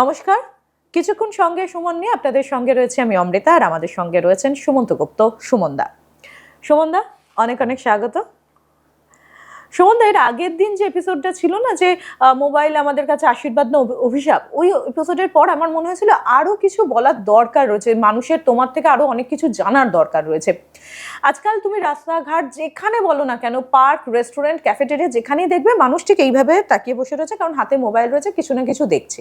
নমস্কার, কিছুক্ষণ সঙ্গে সুমন নিয়ে আপনাদের সঙ্গে রয়েছে আমি অমৃতা, আর আমাদের সঙ্গে রয়েছেন সুমন্ত গুপ্ত। সুমনদা, অনেক অনেক স্বাগত। সুমনদা, এর আগের দিন যে এপিসোডটা ছিল না, যে মোবাইল আমাদের কাছে আশীর্বাদ না অভিশাপ, ওই এপিসোডের পর আমার মনে হয়েছিল আরো কিছু বলার দরকার রয়েছে, মানুষের তোমার থেকে আরো অনেক কিছু জানার দরকার রয়েছে। আজকাল তুমি রাস্তাঘাট যেখানে বলো না কেন, পার্ক, রেস্টুরেন্ট, ক্যাফেটেরিয়া, যেখানেই দেখবে মানুষ ঠিক এইভাবে তাকিয়ে বসে রয়েছে, কারণ হাতে মোবাইল রয়েছে, কিছু না কিছু দেখছে।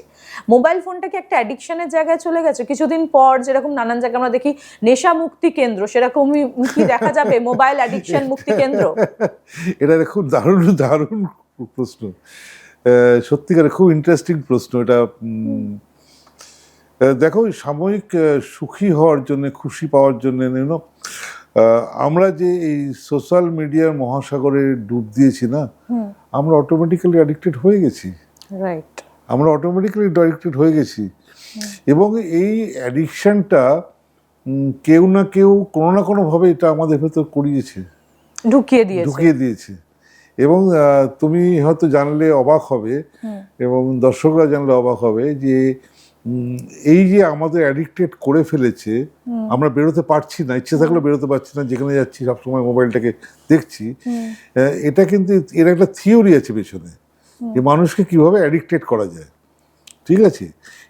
মোবাইল ফোনটাকে একটা অ্যাডিকশনের জায়গায় চলে গেছে। কিছুদিন পর যেরকম নানান জায়গায় আমরা দেখি নেশা মুক্তি কেন্দ্র, সেরকমই কি দেখা যাবে মোবাইল অ্যাডিকশন মুক্তি কেন্দ্র? এটা খুব দারুণ দারুণ প্রশ্ন, সত্যিকারে খুব ইন্টারেস্টিং প্রশ্ন এটা। দেখো, সাময়িক সুখী হওয়ার জন্য, খুশি পাওয়ার জন্য আমরা যে এই সোশ্যাল মিডিয়ার মহাসাগরে ডুব দিয়েছি না, আমরা অটোমেটিক্যালি অ্যাডিক্টেড হয়ে গেছি। রাইট, আমরা অটোমেটিক্যালি অ্যাডিক্টেড হয়ে গেছি। এবং এই অ্যাডিকশনটা কেউ না কেউ কোনো না কোনোভাবে এটা আমাদের ভেতর করিয়েছে, ঢুকিয়ে দিয়েছে। এবং তুমি হয়তো জানলে অবাক হবে, এবং দর্শকরা জানলে অবাক হবে, যে এই যে আমাদের অ্যাডিক্টেড করে ফেলেছে, আমরা বেরোতে পারছি না, ইচ্ছে থাকলেও বেরোতে পারছি না, যেখানে যাচ্ছি সবসময় মোবাইলটাকে দেখছি। এটা কিন্তু এর একটা থিওরি আছে পেছনে, যে মানুষকে কিভাবে অ্যাডিক্টেড করা যায়, ঠিক আছে?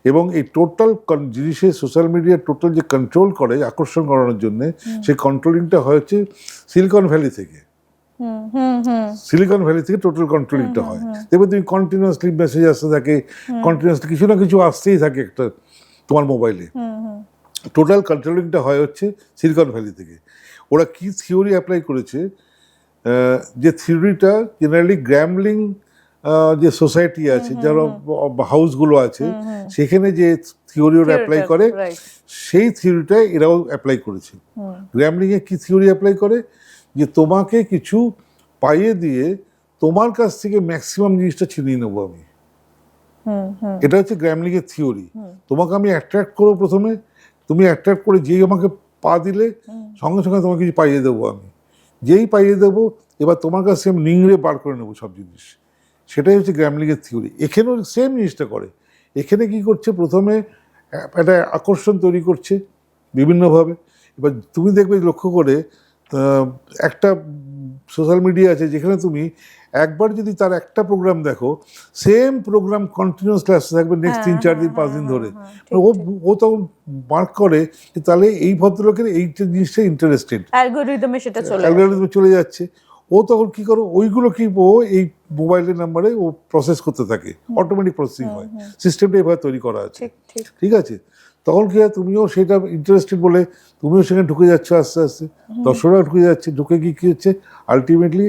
এবং এই টোটাল জিনিসের সোশ্যাল মিডিয়া টোটাল যে কন্ট্রোল করে আকর্ষণ করানোর জন্য, সেই কন্ট্রোলিংটা হয়েছে সিলিকন ভ্যালি থেকে। টোটাল কন্ট্রোলিংটা হয়। দেখবে তুমি কন্টিনিউয়াসলি মেসেজ আসতে থাকে, কন্টিনিউয়াসলি কিছু না কিছু আসতেই থাকে একটা তোমার মোবাইলে। টোটাল কন্ট্রোলিংটা হয় হচ্ছে সিলিকন ভ্যালি থেকে। ওরা কি থিওরি অ্যাপ্লাই করেছে, যে থিওরিটা জেনারেলি গ্যাম্বলিং যে সোসাইটি আছে, যারা হাউসগুলো আছে, সেখানে যে থিওরি ওরা অ্যাপ্লাই করে, সেই থিওরিটা এরাও অ্যাপ্লাই করেছে। গ্যাম্বলিংয়ে কি থিওরি অ্যাপ্লাই করে, যে তোমাকে কিছু পাইয়ে দিয়ে তোমার কাছ থেকে ম্যাক্সিমাম জিনিসটা ছিনিয়ে নেবো আমি। এটা হচ্ছে গ্যাম্বলিং এর থিওরি। তোমাকে আমি অ্যাট্রাক্ট করবো, প্রথমে তুমি অ্যাট্রাক্ট করে যেই আমাকে পা দিলে সঙ্গে সঙ্গে তোমাকে কিছু পাইয়ে দেবো আমি। যেই পাইয়ে দেবো, এবার তোমার কাছ থেকে আমি নিংড়ে বার করে নেবো সব জিনিস। সেটাই হচ্ছে গ্যাম্বলিং এর থিওরি। এখানেও সেম জিনিসটা করে। এখানে কি করছে, প্রথমে একটা আকর্ষণ তৈরি করছে বিভিন্নভাবে। এবার তুমি দেখবে লক্ষ্য করে, একটা সোশ্যাল মিডিয়া আছে যেখানে তুমি একবার যদি তার একটা প্রোগ্রাম দেখো, সেম প্রোগ্রাম কন্টিনিউয়াসলি আসতে থাকবে নেক্সট 3-4 দিন 5 দিন ধরে। ও তখন মার্ক করে যে তাহলে এই ভদ্রলোকের এইটা জিনিসটা ইন্টারেস্টেড, অ্যালগরিদমে চলে যাচ্ছে। ও তখন কি করো, ওইগুলো কি ও এই মোবাইলের নাম্বারে ও প্রসেস করতে থাকে, অটোমেটিক প্রসেসিং হয়। সিস্টেমটা এভাবে তৈরি করা আছে, ঠিক আছে? তখন কি হয়, তুমিও সেটা ইন্টারেস্টেড বলে তুমিও সেখানে ঢুকে যাচ্ছ, আস্তে আস্তে দর্শকরা ঢুকে যাচ্ছে। ঢুকে কি হচ্ছে, আলটিমেটলি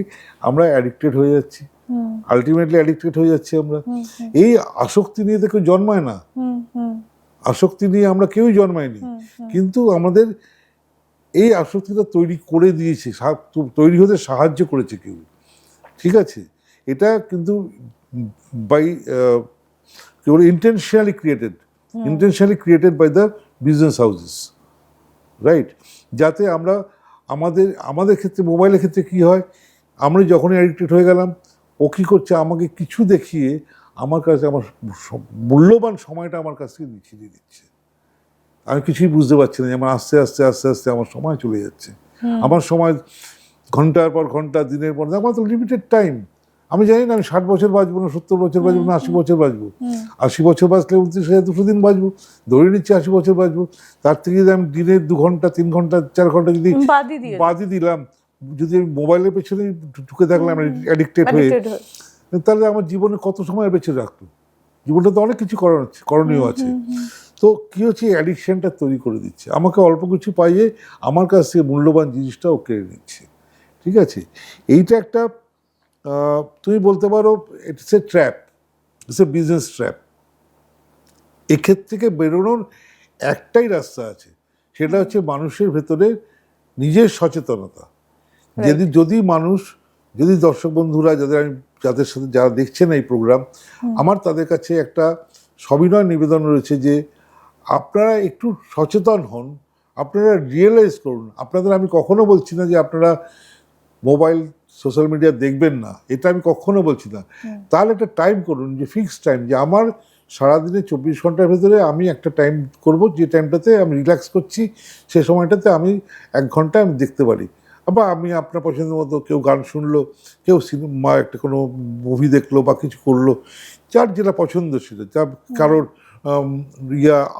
আমরা অ্যাডিক্টেড হয়ে যাচ্ছি। আমরা এই আসক্তি নিয়ে তো কেউ জন্মায় না, আসক্তি নিয়ে আমরা কেউই জন্মাইনি, কিন্তু আমাদের এই আসক্তিটা তৈরি করে দিয়েছে, তৈরি হতে সাহায্য করেছে কেউ, ঠিক আছে? এটা কিন্তু বাই কেবল intentionally created by the business houses, right? যাতে আমরা আমাদের ক্ষেত্রে, মোবাইলের ক্ষেত্রে কি হয়, আমরা যখনই অ্যাডিক্টেড হয়ে গেলাম, ও কী করছে, আমাকে কিছু দেখিয়ে আমার কাছে আমার মূল্যবান সময়টা আমার কাছ থেকে ছিনিয়ে দিচ্ছে। আমি কিছুই বুঝতে পারছি না, যে আমার আস্তে আস্তে আমার সময় চলে যাচ্ছে। আমার সময় ঘন্টার পর ঘন্টা, দিনের পর, আমার তো লিমিটেড টাইম। আমি জানি না আমি 60 বছর বাঁচবো না, 70 বছর বাঁচবো না, 80 বছর বাঁচবো। 80 বছর বাঁচলে 29,200 দিন বাঁচবো, ধরে নিচ্ছি 80 বছর বাঁচবো। তার থেকে যদি আমি দিনে 2 ঘন্টা, 3 ঘন্টা, 4 ঘন্টা যদি বাদই দিলাম, যদি আমি মোবাইলের পেছনে ঢুকে থাকলাম অ্যাডিক্টেড হয়ে, তাহলে আমার জীবনে কত সময় বেঁচে রাখতো? জীবনটা তো অনেক কিছু করণীয় আছে। তো কী হচ্ছে, অ্যাডিকশানটা তৈরি করে দিচ্ছে, আমাকে অল্প কিছু পাইয়ে আমার কাছ থেকে মূল্যবান জিনিসটাও কেড়ে নিচ্ছে, ঠিক আছে? এইটা একটা, তুমি বলতে পারো it's a trap, it's a business trap. এক্ষেত্র থেকে বেরোনোর একটাই রাস্তা আছে, সেটা হচ্ছে মানুষের ভেতরে নিজের সচেতনতা। যদি দর্শক বন্ধুরা, যাদের সাথে যারা দেখছেন এই প্রোগ্রাম, আমার তাদের কাছে একটা সবিনয় নিবেদন রয়েছে, যে আপনারা একটু সচেতন হন, আপনারা রিয়েলাইজ করুন। আপনাদের আমি কখনো বলছি না যে আপনারা মোবাইল, সোশ্যাল মিডিয়া দেখবেন না, এটা আমি কখনো বলছি না। তাহলে একটা টাইম করুন, যে ফিক্সড টাইম, যে আমার সারাদিনে 24 ঘন্টার ভেতরে আমি একটা টাইম করব, যে টাইমটাতে আমি রিল্যাক্স করছি, সে সময়টাতে আমি 1 ঘন্টা আমি দেখতে পারি। আবার আমি আপনার পছন্দের মতো কেউ গান শুনলো, কেউ সিনেমা একটা কোনো মুভি দেখলো বা কিছু করলো, যার যেটা পছন্দ ছিল, যা কারোর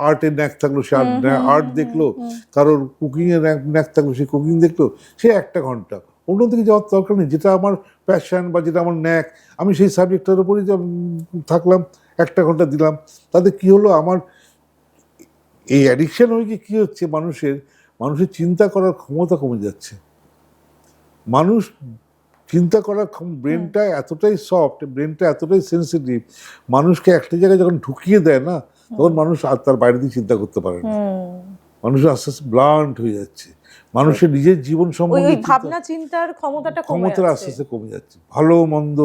আর্টের ন্যাক থাকলো সে আর্ট দেখলো, কারোর কুকিংয়ের ন্যাক থাকলো সে কুকিং দেখলো, সে 1 ঘন্টা। অন্যদিকে যাওয়ার দরকার নেই, যেটা আমার প্যাশন বা যেটা আমার ন্যাক, আমি সেই সাবজেক্টটার উপরেই থাকলাম, 1 ঘন্টা দিলাম। তাতে কি হলো, আমার এই অ্যাডিকশন হয়ে গিয়ে কী হচ্ছে, মানুষের চিন্তা করার ক্ষমতা কমে যাচ্ছে। মানুষ চিন্তা করার ব্রেনটা এতটাই সফট, ব্রেনটা এতটাই সেন্সিটিভ, মানুষকে একটা জায়গায় যখন ঢুকিয়ে দেয় না, তখন মানুষ আর তার বাইরে দিয়ে চিন্তা করতে পারে না। মানুষ আস্তে আস্তে ব্লান্ট হয়ে যাচ্ছে, মানুষের নিজের জীবন সম্বন্ধে ভাবনা চিন্তার ক্ষমতাটা আস্তে আস্তে কমে যাচ্ছে। ভালো মন্দ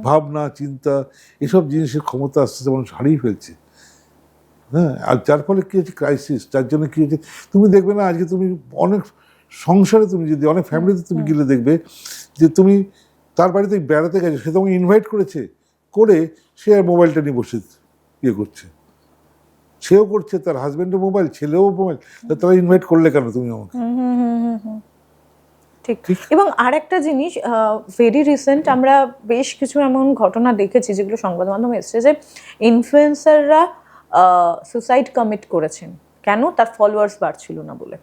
ভাবনা চিন্তা এসব জিনিসের ক্ষমতা আস্তে আস্তে মানুষ হারিয়ে ফেলছে। হ্যাঁ, আর যার ফলে কী হচ্ছে, ক্রাইসিস। যার জন্য কী হচ্ছে, তুমি দেখবে না আজকে তুমি অনেক সংসারে, তুমি যদি অনেক ফ্যামিলিতে তুমি গেলে দেখবে যে তুমি তার বাড়িতে বেড়াতে গেছে, সে তোমাকে ইনভাইট করেছে, করে সে আর মোবাইলটা নিয়ে বসে করছে, সেও করছে, তার হাজব্যান্ডের মোবাইল, ছেলেও মোবাইল, তারা ইনভাইট করলে কেন তুমি আমাকে? ঠিক। এবং আরেকটা জিনিস, ভেরি রিসেন্ট আমরা বেশ কিছু এমন ঘটনা দেখেছি যেগুলো সংবাদ মাধ্যমে এসেছে, যে ইনফ্লুয়েন্সাররা সুসাইড কমিট করেছেন। কেন? তার ফলোয়ার্স বাড়ছিল না বলে।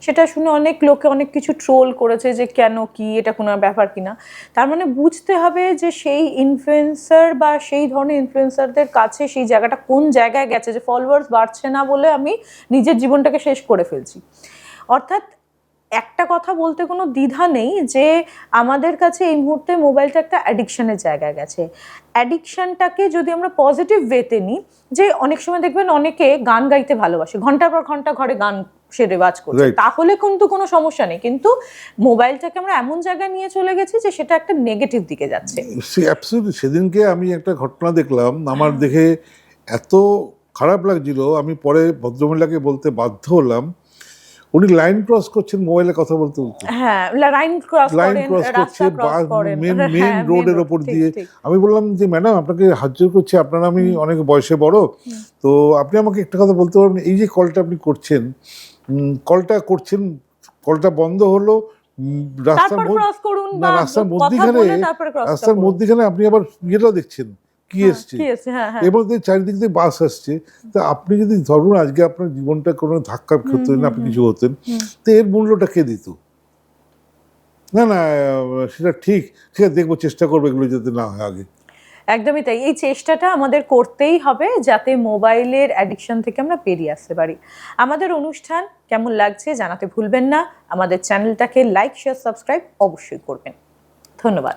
সেটা শুনে অনেক লোকে অনেক কিছু ট্রোল করেছে যে কেন, কি এটা কোনো ব্যাপার কিনা। তার মানে বুঝতে হবে যে সেই ইনফ্লুয়েন্সার বা সেই ধরনের ইনফ্লুয়েন্সারদের কাছে সেই জায়গাটা কোন জায়গায় গেছে, যে ফলোয়ার্স বাড়ছে না বলে আমি নিজের জীবনটাকে শেষ করে ফেলছি। অর্থাৎ একটা কথা বলতে কোনো দ্বিধা নেই যে আমাদের কাছে এই মুহূর্তে মোবাইলটা একটা অ্যাডিকশনের জায়গায় গেছে। অ্যাডিকশনটাকে যদি আমরা পজিটিভ ওয়েতে নিই, যে অনেক সময় দেখবেন অনেকে গান গাইতে ভালোবাসে, ঘন্টার পর ঘন্টা ঘরে গান সে রেওয়াজ করছে, তাহলে কিন্তু কোনো সমস্যা নেই। কিন্তু মোবাইলটাকে আমরা এমন জায়গায় নিয়ে চলে গেছি যে সেটা একটা নেগেটিভ দিকে যাচ্ছে। সেদিনকে আমি একটা ঘটনা দেখলাম, আমার দেখে এত খারাপ লাগছিল, আমি পরে ভদ্রমহিলাকে বলতে বাধ্য হলাম, উনি লাইন ক্রস করছেন, মোবাইলে কথা বলতে বলতে। হ্যাঁ, লাইন ক্রস করছে মেন রোডের ওপর দিয়ে। আমি বললাম যে ম্যাডাম, আপনাকে হাত জোর করছি, আপনারা আমি অনেক বয়সে বড়, তো আপনি আমাকে একটা কথা বলতে পারবেন, এই যে কলটা আপনি করছেন, কলটা বন্ধ হলো, রাস্তার মধ্যিখানে আপনি আবার ইয়েটা দেখছেন কি এসছে, এবং চারিদিক থেকে বাস আসছে, তা আপনি যদি ধরুন আজকে আপনার জীবনটা কোনো ধাক্কা খেতে না, আপনি কিছু হতেন, তো এর মূল্যটা কে দিত? না সেটা ঠিক আছে, দেখবো, চেষ্টা করবো এগুলো যাতে না হয় আগে। একদমই তাই। এই চেষ্টাটা আমাদের করতেই হবে যাতে মোবাইলের অ্যাডিকশন থেকে আমরা বেরিয়ে আসতে পারি। আমাদের অনুষ্ঠান কেমন লাগছে জানাতে ভুলবেন না। আমাদের চ্যানেলটাকে লাইক, শেয়ার, সাবস্ক্রাইব অবশ্যই করবেন। ধন্যবাদ।